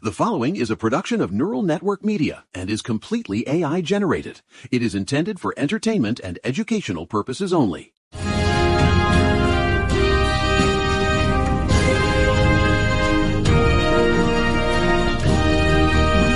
The following is a production of Neural Network Media and is completely AI generated. It is intended for entertainment and educational purposes only. My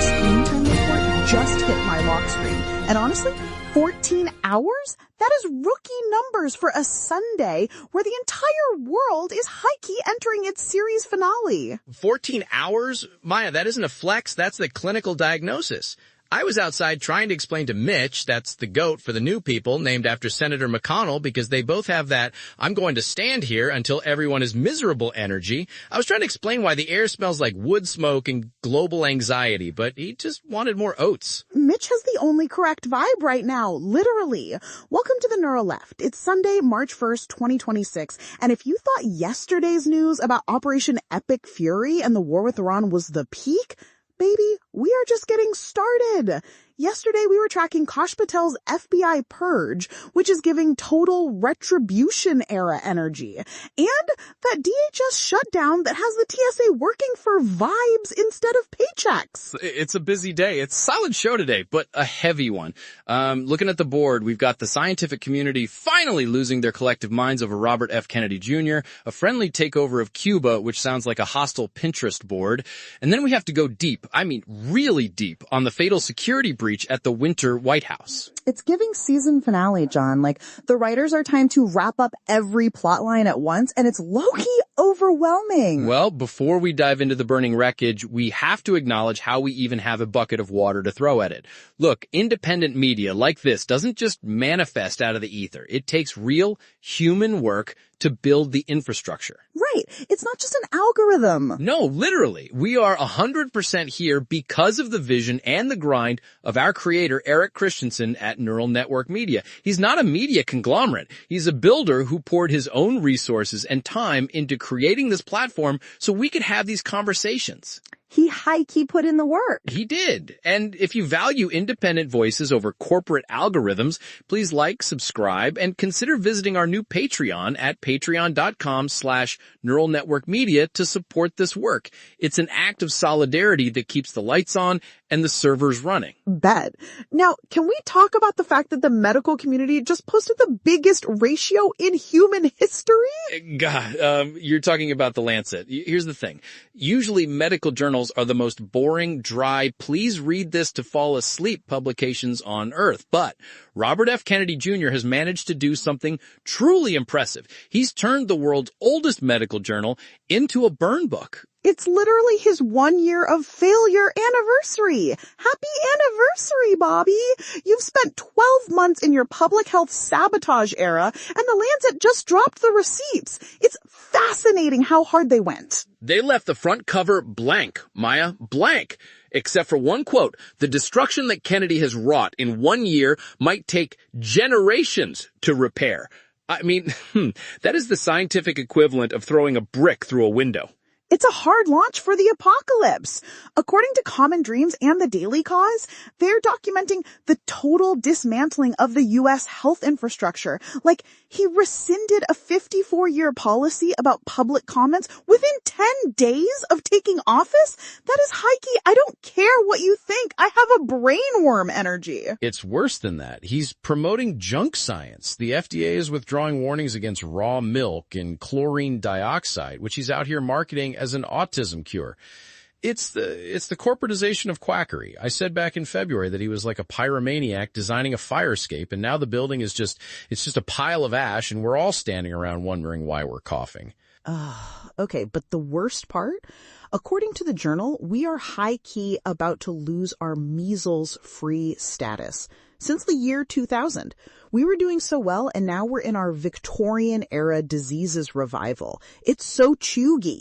screen time report just hit my lock screen. And honestly, 14 hours? That is rookie numbers for a Sunday where the entire world is high-key entering its series finale. 14 hours? Maya, that isn't a flex, that's the clinical diagnosis. I was outside trying to explain to Mitch, that's the goat for the new people, named after Senator McConnell, because they both have that I'm going to stand here until everyone is miserable energy. I was trying to explain why the air smells like wood smoke and global anxiety, but he just wanted more oats. Mitch has the only correct vibe right now, literally. Welcome to the Neuro Left. It's Sunday, March 1st, 2026, and if you thought yesterday's news about Operation Epic Fury and the war with Iran was the peak, baby, we are just getting started. Yesterday, we were tracking Kash Patel's FBI purge, which is giving total retribution era energy. And that DHS shutdown that has the TSA working for vibes instead of paychecks. It's a busy day. It's a solid show today, but a heavy one. Looking at the board, we've got the scientific community finally losing their collective minds over Robert F. Kennedy Jr., a friendly takeover of Cuba, which sounds like a hostile Pinterest board. And then we have to go deep, I mean really deep, on the fatal security breach at the winter White House. It's giving season finale, John. Like, the writers are trying to wrap up every plotline at once, and it's low-key overwhelming. Well, before we dive into the burning wreckage, we have to acknowledge how we even have a bucket of water to throw at it. Look, independent media like this doesn't just manifest out of the ether. It takes real human work to build the infrastructure. Right. It's not just an algorithm. No, literally. We are 100% here because of the vision and the grind of our creator, Eric Christensen at Neural Network Media. He's not a media conglomerate. He's a builder who poured his own resources and time into creating this platform so we could have these conversations. He high-key put in the work. He did. And if you value independent voices over corporate algorithms, please like, subscribe, and consider visiting our new Patreon at patreon.com/Neural Network Media to support this work. It's an act of solidarity that keeps the lights on and the servers running. Bet. Now, can we talk about the fact that the medical community just posted the biggest ratio in human history? God, you're talking about the Lancet. Here's the thing. Usually medical journals are the most boring, dry, please read this to fall asleep publications on earth. But Robert F. Kennedy Jr. has managed to do something truly impressive. He's turned the world's oldest medical journal into a burn book. It's literally his 1 year of failure anniversary. Happy anniversary, Bobby. You've spent 12 months in your public health sabotage era, and the Lancet just dropped the receipts. It's fascinating how hard they went. They left the front cover blank, Maya, blank. Except for one quote, the destruction that Kennedy has wrought in 1 year might take generations to repair. I mean, that is the scientific equivalent of throwing a brick through a window. It's a hard launch for the apocalypse. According to Common Dreams and the Daily Cause, they're documenting the total dismantling of the U.S. health infrastructure. Like, he rescinded a 54-year policy about public comments within 10 days of taking office? That is high-key, I don't care what you think, I have a brainworm energy. It's worse than that. He's promoting junk science. The FDA is withdrawing warnings against raw milk and chlorine dioxide, which he's out here marketing as an autism cure. It's the corporatization of quackery. I said back in February that he was like a pyromaniac designing a fire escape, and now the building is just a pile of ash, and we're all standing around wondering why we're coughing. Okay, but the worst part? According to the Journal, we are high-key about to lose our measles-free status. Since the year 2000, we were doing so well, and now we're in our Victorian-era diseases revival. It's so chuggy.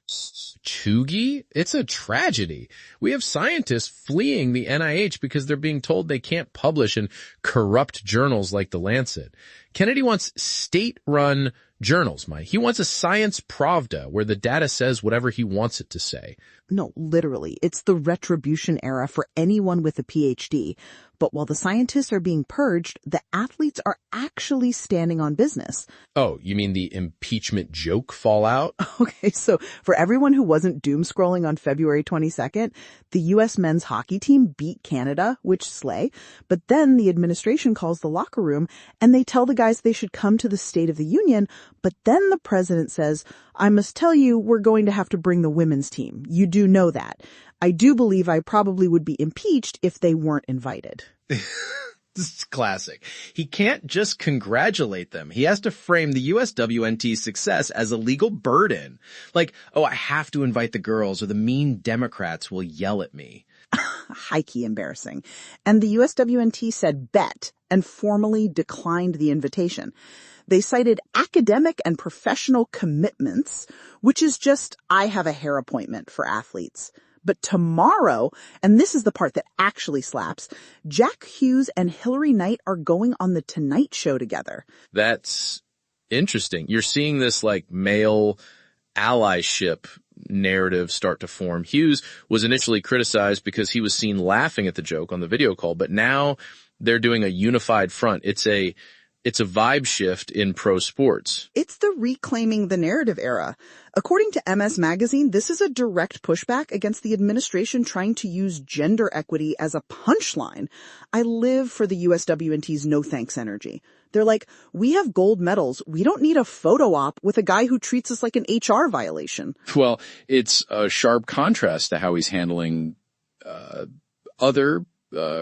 Chuggy? It's a tragedy. We have scientists fleeing the NIH because they're being told they can't publish in corrupt journals like the Lancet. Kennedy wants state-run journals, Mike. He wants a science pravda where the data says whatever he wants it to say. No, literally. It's the retribution era for anyone with a PhD. But while the scientists are being purged, the athletes are actually standing on business. Oh, you mean the impeachment joke fallout? Okay, so for everyone who wasn't doom scrolling on February 22nd, the U.S. men's hockey team beat Canada, which slay. But then the administration calls the locker room and they tell the guys they should come to the State of the Union. But then the president says, I must tell you, we're going to have to bring the women's team. You do know that. I do believe I probably would be impeached if they weren't invited. This is classic. He can't just congratulate them. He has to frame the USWNT's success as a legal burden. Like, oh, I have to invite the girls or the mean Democrats will yell at me. High-key embarrassing. And the USWNT said bet and formally declined the invitation. They cited academic and professional commitments, which is just, I have a hair appointment for athletes. But tomorrow, and this is the part that actually slaps, Jack Hughes and Hillary Knight are going on the Tonight Show together. That's interesting. You're seeing this like male allyship narrative start to form. Hughes was initially criticized because he was seen laughing at the joke on the video call, but now they're doing a unified front. It's a vibe shift in pro sports. It's the reclaiming the narrative era. According to MS Magazine, this is a direct pushback against the administration trying to use gender equity as a punchline. I live for the USWNT's no thanks energy. They're like, we have gold medals. We don't need a photo op with a guy who treats us like an HR violation. Well, it's a sharp contrast to how he's handling other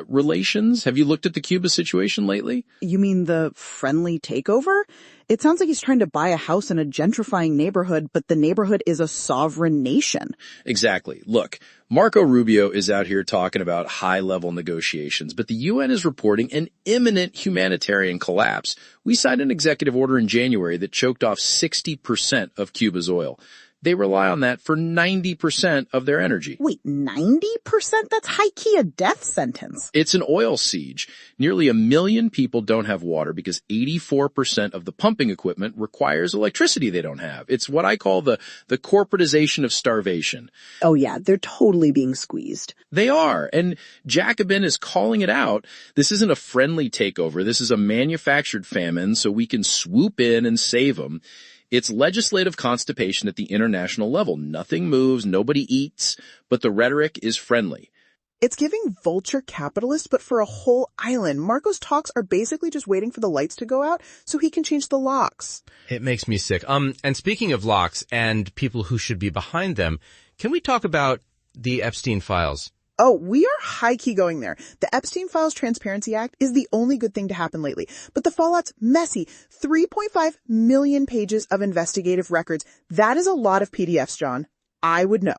relations. Have you looked at the Cuba situation lately? You mean the friendly takeover? It sounds like he's trying to buy a house in a gentrifying neighborhood, but the neighborhood is a sovereign nation. Exactly. Look, Marco Rubio is out here talking about high-level negotiations, but the UN is reporting an imminent humanitarian collapse. We signed an executive order in January that choked off 60% of Cuba's oil. They rely on that for 90% of their energy. Wait, 90%? That's high-key a death sentence. It's an oil siege. Nearly 1 million people don't have water because 84% of the pumping equipment requires electricity they don't have. It's what I call the corporatization of starvation. Oh yeah, they're totally being squeezed. They are. And Jacobin is calling it out. This isn't a friendly takeover. This is a manufactured famine so we can swoop in and save them. It's legislative constipation at the international level. Nothing moves, nobody eats, but the rhetoric is friendly. It's giving vulture capitalist, but for a whole island. Marco's talks are basically just waiting for the lights to go out so he can change the locks. It makes me sick. And speaking of locks and people who should be behind them, can we talk about the Epstein files? Oh, we are high-key going there. The Epstein Files Transparency Act is the only good thing to happen lately. But the fallout's messy. 3.5 million pages of investigative records. That is a lot of PDFs, John. I would know.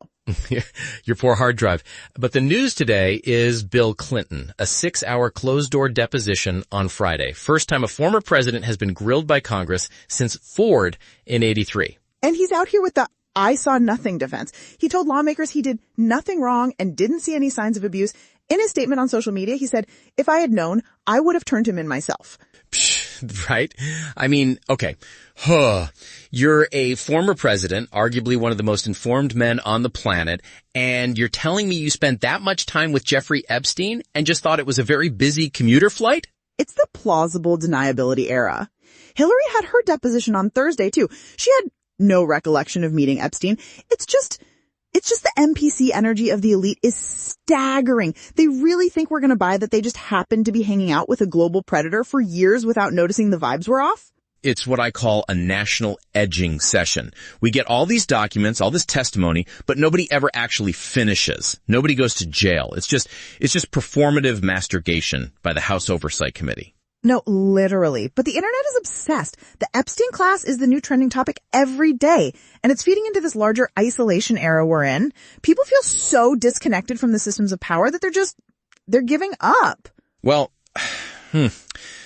Your poor hard drive. But the news today is Bill Clinton, a 6-hour closed-door deposition on Friday. First time a former president has been grilled by Congress since Ford in '83. And he's out here with the I saw nothing defense. He told lawmakers he did nothing wrong and didn't see any signs of abuse. In his statement on social media, he said, if I had known, I would have turned him in myself. Right? I mean, okay. You're a former president, arguably one of the most informed men on the planet, and you're telling me you spent that much time with Jeffrey Epstein and just thought it was a very busy commuter flight? It's the plausible deniability era. Hillary had her deposition on Thursday, too. She had no recollection of meeting Epstein. It's just the NPC energy of the elite is staggering. They really think we're going to buy that they just happened to be hanging out with a global predator for years without noticing the vibes were off? It's what I call a national edging session. We get all these documents, all this testimony, but nobody ever actually finishes. Nobody goes to jail. It's just performative masturbation by the House Oversight Committee. No, literally. But the internet is obsessed. The Epstein class is the new trending topic every day. And it's feeding into this larger isolation era we're in. People feel so disconnected from the systems of power that they're giving up. Well,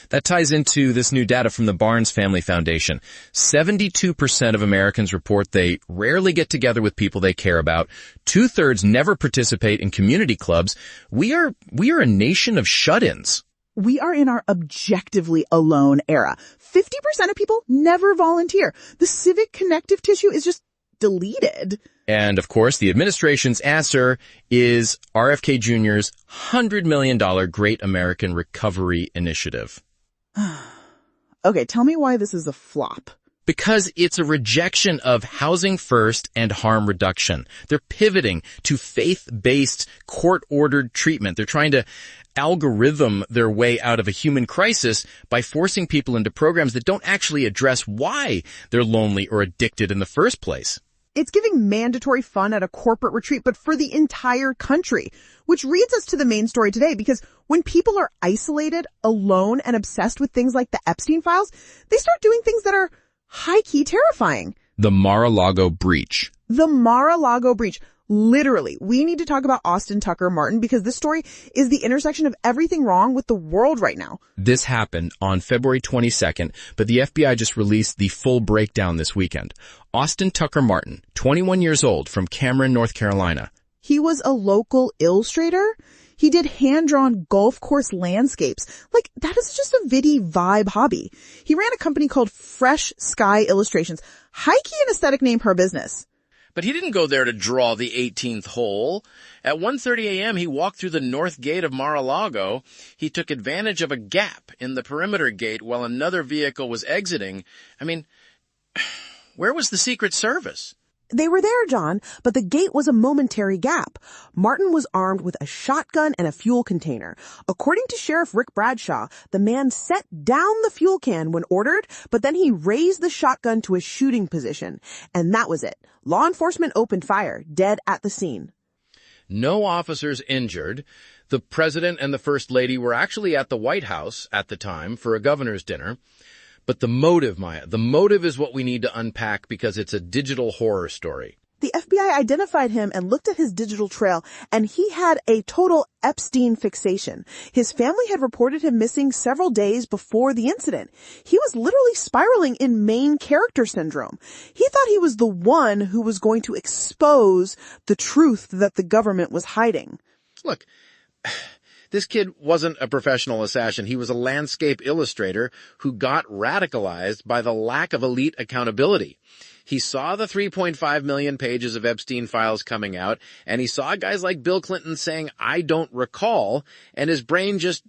that ties into this new data from the Barnes Family Foundation. 72% of Americans report they rarely get together with people they care about. 2/3 never participate in community clubs. We are a nation of shut-ins. We are in our objectively alone era. 50% of people never volunteer. The civic connective tissue is just deleted. And, of course, the administration's answer is RFK Jr.'s $100 million Great American Recovery Initiative. Okay, tell me why this is a flop. Because it's a rejection of housing first and harm reduction. They're pivoting to faith-based, court-ordered treatment. They're trying to algorithm their way out of a human crisis by forcing people into programs that don't actually address why they're lonely or addicted in the first place. It's giving mandatory fun at a corporate retreat, but for the entire country, which leads us to the main story today, because when people are isolated, alone, and obsessed with things like the Epstein files, they start doing things that are high-key terrifying. The Mar-a-Lago breach. The Mar-a-Lago breach. Literally, we need to talk about Austin Tucker Martin because this story is the intersection of everything wrong with the world right now. This happened on February 22nd, but the FBI just released the full breakdown this weekend. Austin Tucker Martin, 21 years old, from Cameron, North Carolina. He was a local illustrator. He did hand-drawn golf course landscapes. Like, that is just a viddy vibe hobby. He ran a company called Fresh Sky Illustrations. High-key and aesthetic name per business. But he didn't go there to draw the 18th hole. At 1:30 a.m., he walked through the north gate of Mar-a-Lago. He took advantage of a gap in the perimeter gate while another vehicle was exiting. I mean, where was the Secret Service? They were there, John, but the gate was a momentary gap. Martin was armed with a shotgun and a fuel container. According to Sheriff Rick Bradshaw, the man set down the fuel can when ordered, but then he raised the shotgun to a shooting position. And that was it. Law enforcement opened fire, dead at the scene. No officers injured. The president and the first lady were actually at the White House at the time for a governor's dinner. But the motive, Maya, the motive is what we need to unpack because it's a digital horror story. The FBI identified him and looked at his digital trail, and he had a total Epstein fixation. His family had reported him missing several days before the incident. He was literally spiraling in main character syndrome. He thought he was the one who was going to expose the truth that the government was hiding. Look, this kid wasn't a professional assassin. He was a landscape illustrator who got radicalized by the lack of elite accountability. He saw the 3.5 million pages of Epstein files coming out, and he saw guys like Bill Clinton saying, "I don't recall," and his brain just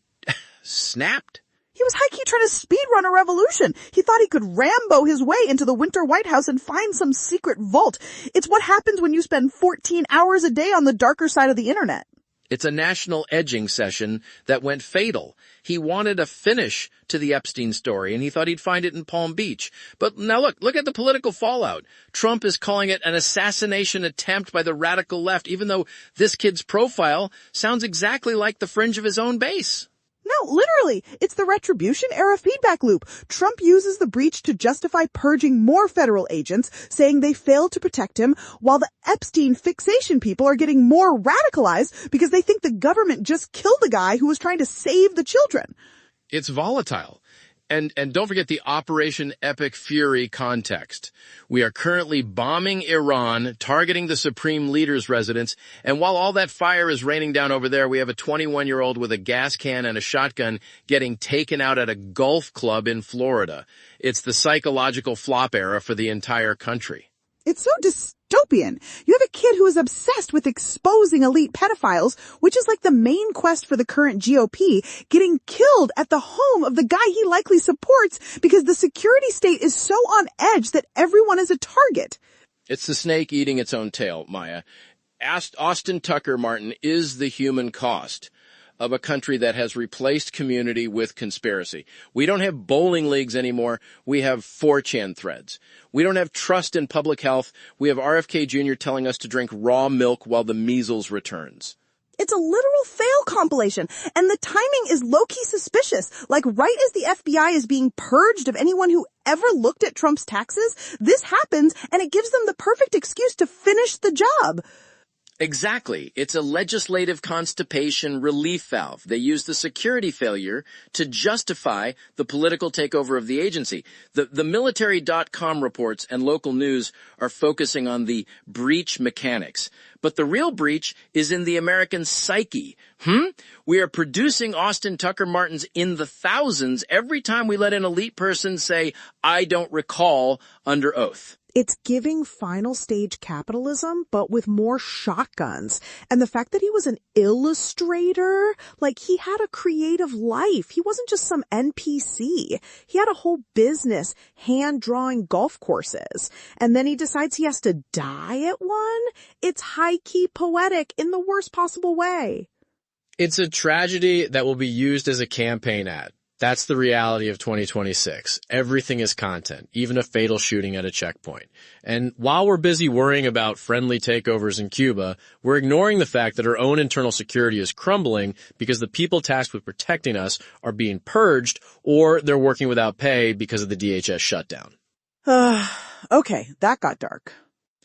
snapped. He was high-key trying to speedrun a revolution. He thought he could Rambo his way into the Winter White House and find some secret vault. It's what happens when you spend 14 hours a day on the darker side of the internet. It's a national edging session that went fatal. He wanted a finish to the Epstein story, and he thought he'd find it in Palm Beach. But now look at the political fallout. Trump is calling it an assassination attempt by the radical left, even though this kid's profile sounds exactly like the fringe of his own base. No, literally, it's the retribution era feedback loop. Trump uses the breach to justify purging more federal agents, saying they failed to protect him, while the Epstein fixation people are getting more radicalized because they think the government just killed the guy who was trying to save the children. It's volatile. And don't forget the Operation Epic Fury context. We are currently bombing Iran, targeting the Supreme Leader's residence, and while all that fire is raining down over there, we have a 21-year-old with a gas can and a shotgun getting taken out at a golf club in Florida. It's the psychological flop era for the entire country. It's so dystopian. You have a kid who is obsessed with exposing elite pedophiles, which is like the main quest for the current GOP, getting killed at the home of the guy he likely supports because the security state is so on edge that everyone is a target. It's the snake eating its own tail, Maya. Austin Tucker Martin is the human cost of a country that has replaced community with conspiracy. We don't have bowling leagues anymore. We have 4chan threads. We don't have trust in public health. We have RFK Jr. telling us to drink raw milk while the measles returns. It's a literal fail compilation, and the timing is low-key suspicious. Like, right as the FBI is being purged of anyone who ever looked at Trump's taxes, this happens, and it gives them the perfect excuse to finish the job. Exactly. It's a legislative constipation relief valve. They use the security failure to justify the political takeover of the agency. The military.com reports and local news are focusing on the breach mechanics. But the real breach is in the American psyche. We are producing Austin Tucker Martins in the thousands every time we let an elite person say, "I don't recall," under oath. It's giving final stage capitalism, but with more shotguns. And the fact that he was an illustrator, like he had a creative life. He wasn't just some NPC. He had a whole business hand-drawing golf courses. And then he decides he has to die at one? It's high-key poetic in the worst possible way. It's a tragedy that will be used as a campaign ad. That's the reality of 2026. Everything is content, even a fatal shooting at a checkpoint. And while we're busy worrying about friendly takeovers in Cuba, we're ignoring the fact that our own internal security is crumbling because the people tasked with protecting us are being purged or they're working without pay because of the DHS shutdown. Okay, that got dark.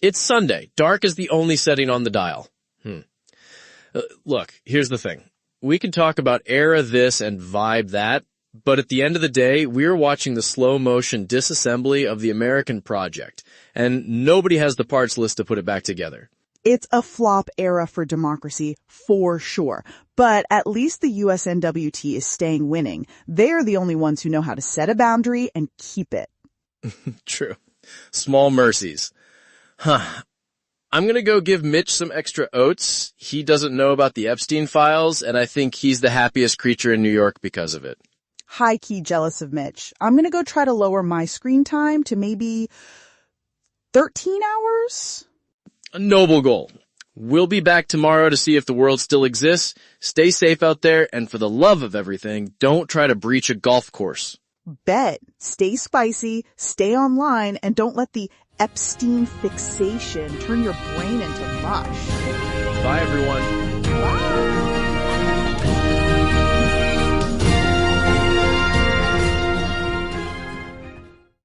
It's Sunday. Dark is the only setting on the dial. Look, here's the thing. We can talk about era this and vibe that, but at the end of the day, we're watching the slow-motion disassembly of the American project, and nobody has the parts list to put it back together. It's a flop era for democracy, for sure. But at least the USNWT is staying winning. They're the only ones who know how to set a boundary and keep it. True. Small mercies. I'm going to go give Mitch some extra oats. He doesn't know about the Epstein files, and I think he's the happiest creature in New York because of it. High-key jealous of Mitch. I'm going to go try to lower my screen time to maybe 13 hours? A noble goal. We'll be back tomorrow to see if the world still exists. Stay safe out there, and for the love of everything, don't try to breach a golf course. Bet. Stay spicy, stay online, and don't let the Epstein fixation turn your brain into mush. Bye, everyone. Bye.